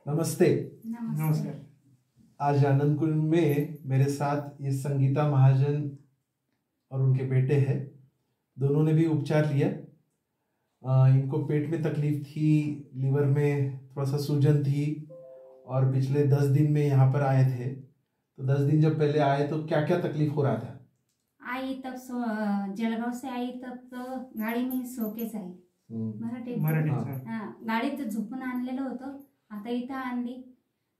नमस्ते। नमस्कार। आज आनंद कुंज में मेरे साथ ये संगीता महाजन और उनके बेटे हैं। दोनों ने भी उपचार लिया। इनको पेट में तकलीफ थी, लीवर में थोड़ा सा सूजन थी और पिछले 10 दिन में यहाँ पर आए थे। तो 10 दिन जब पहले आए तो क्या क्या तकलीफ हो रहा था? आई तब जलगांव से आई तब तो गाडी में शोकेस आई मराठीत गाडीत झोपून आणलेलं होतं। आता इथं आणली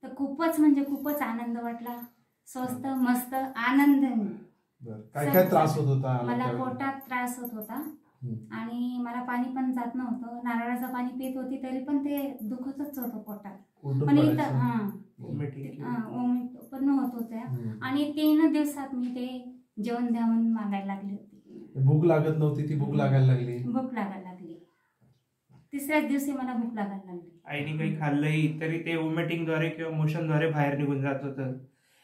तर खूपच म्हणजे खूपच आनंद वाटला। स्वस्त मस्त आनंद। काय काय त्रास होत होता? मला पोटात त्रास होत होता आणि मला पाणी पण जात नव्हतं। नारळाचं पाणी पित होती तरी पण ते दुखतच होतं पोटात। पण इथं वॉमिट पण होत होत्या आणि 3 दिवसात मी ते जेवण द्यावून मागायला लागली होती। भूक लागत नव्हती, ती भूक लागायला लागली। भूक लागायला लागली। तिसऱ्याच दिवशी मला भूक लागायला लागली। आईने काही खाल्लंही तरी ते वॉमिटिंगद्वारे किंवा मोशनद्वारे बाहेर निघून जात होतं।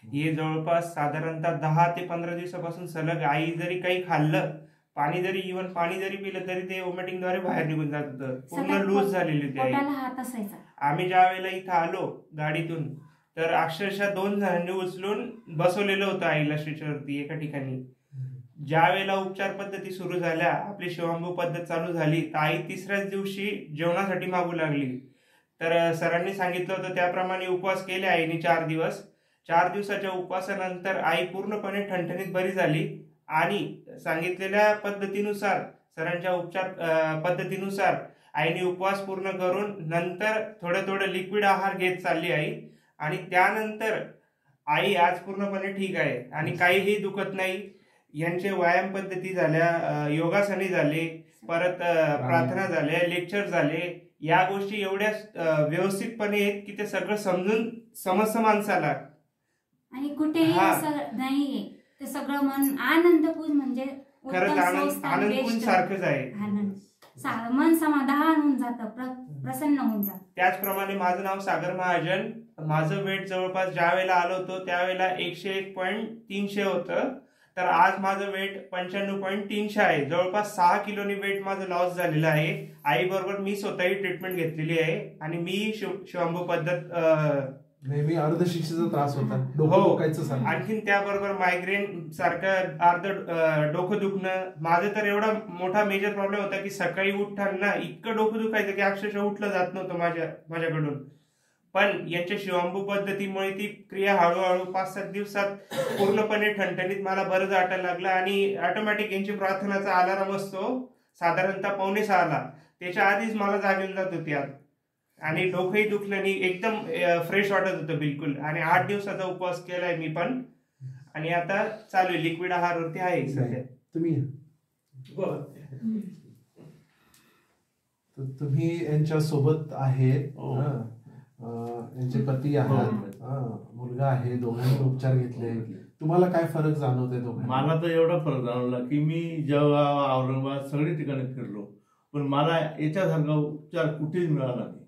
हे जवळपास साधारणतः 10 ते 15 दिवसापासून सलग आई जरी काही खाल्लं, पाणी जरी पिलं तरी ते वॉमिटिंगद्वारे बाहेर निघून जात होतं। पूर्ण लूज झालेली होती आई। पोटाला हात असायचा। आम्ही ज्या वेळेला इथं आलो गाडीतून तर अक्षरशः 2 जणांनी उचलून बसवलेलं होतं आईला स्ट्रेचरवरती एका ठिकाणी। ज्या वेळेला उपचार पद्धती सुरू झाल्या, आपली शिवांबू पद्धत चालू झाली, तर आई तिसऱ्याच दिवशी जेवणासाठी मागू लागली। तर सरांनी सांगितलं होतं त्याप्रमाणे उपवास केले आईने 4 दिवस। 4 दिवसाच्या उपवासानंतर आई पूर्णपणे ठणठणीत बरी झाली आणि सांगितलेल्या पद्धतीनुसार, सरांच्या उपचार पद्धतीनुसार आईने उपवास पूर्ण करून नंतर थोडं लिक्विड आहार घेत चालली आई। आणि त्यानंतर आई आज पूर्णपणे ठीक आहे आणि काहीही दुखत नाही। यांचे व्यायाम पद्धती झाल्या, योगासने झाले, परत प्रार्थना झाल्या, लेक्चर झाले। या गोष्टी एवढ्या व्यवस्थितपणे आहेत की ते सगळं समजतं माणसाला आणि कुठेही असं नाहीये। ते सगळं मन आनंदपूर्ण म्हणजे खरंच आनंदपूर्ण सारखंच आहे। मन समाधान होऊन जातं, प्रसन्न होऊन जातं। त्याचप्रमाणे माझं नाव सागर महाजन। माझं वेट जवळपास ज्या वेळेला आलो होतो त्यावेळेला 101.300 होतं, तर आज माझं वेट 95.300 आहे। जवळपास 6 किलोनी वेट माझं लॉस झालेलं आहे। आई बरोबर मी स्वतःही ट्रीटमेंट घेतलेली आहे आणि मी शिवांबू पद्धत नेहमी अर्धशिक्षेचा त्रास होता, डोकं दुखायचं। आणखीन त्याबरोबर मायग्रेन सारखं अर्ध डोकं दुखणं। माझं तर एवढा मोठा मेजर प्रॉब्लेम होता की सकाळी उठताना इतकं डोकं दुखायचं की अक्षरशः उठलं जात नव्हतं माझ्याकडून। पण यांच्या शिवांबू पद्धतीमुळे ती क्रिया हळूहळू 5-7 दिवसात पूर्णपणे ठणठणीत मला बरंच वाटायला लागलं आणि ऑटोमॅटिक यांची प्रार्थनाचा अलार्म असतो साधारणतः 5:45ला, त्याच्या आधीच मला जागेल जात होती आत आणि डोकंही दुखलं नाही, एकदम फ्रेश वाटत होतं बिलकुल। आणि 8 दिवसाचा उपवास केलाय मी पण आणि आता चालू आहे, लिक्विड आहारवरती आहे सध्या। तुम्ही यांच्या सोबत आहे, यांचे पती आहात, मुलगा आहे, दोघांनी उपचार घेतले। तुम्हाला काय फरक जाणवतोय दोघांनी? मला तर एवढा फरक जाणवला की मी जेव्हा औरंगाबाद सगळी ठिकाणी फिरलो पण मला याच्यासारखा उपचार कुठेच मिळाला नाही,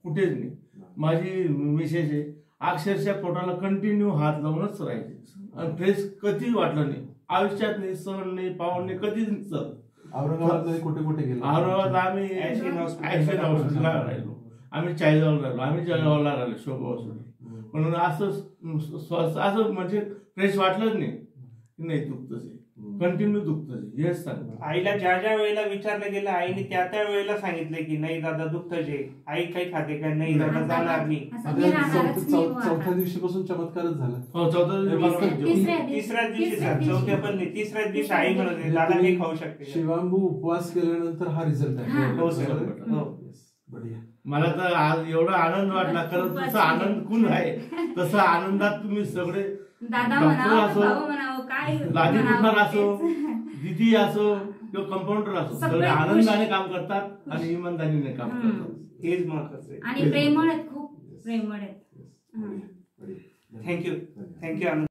कुठेच नाही। माझी मिसेस आहे, अक्षरशः पोटाला कंटिन्यू हात लावूनच राहायचे आणि फ्रेश कधीच वाटलं नाही, आयुष्यात नाही, सण नाही, पावन नाही, कधीच नाही सर। औरंगाबाद कुठे कुठे गेलो? औरंगाबाद आम्ही हॉस्पिटलला राहिलो, आम्ही चाळीसगावला राहिलो, आम्ही जळगावला राहिलो शोभा हॉस्पिटल। म्हणून असं म्हणजे फ्रेश वाटलंच नाही दुखतच आहे, कंटिन्यू दुखतच आहे, हेच सांगतो। आईला ज्या वेळेला विचारलं गेलं आईने त्या वेळेला सांगितलं की नाही दादा दुखतच आहे। आई काही खाते का? नाही दादा जाणार नाही। चौथ्या दिवशीपासून चमत्कारच झाला। हो, तिसऱ्याच दिवशी, चौथ्या पण नाही, तिसऱ्याच दिवशी आई म्हणत दादा हे खाऊ शकते। शिवांबू उपवास केल्यानंतर हा रिझल्ट आहे। हो सर, हो बढिया। मला तर आज एवढा आनंद वाटला, खरंच जसा आनंद कुण आहे तसा आनंदात तुम्ही सगळे डॉक्टर असो, राजकुमार असो, दिदी असो किंवा कंपाऊंडर असो, सगळे आनंदाने काम करतात आणि इमानदारीने काम करतात, हेच महत्वाचं आहे। आणि प्रेमळ आहेत, खूप प्रेमळ आहेत। थँक्यू आनंद।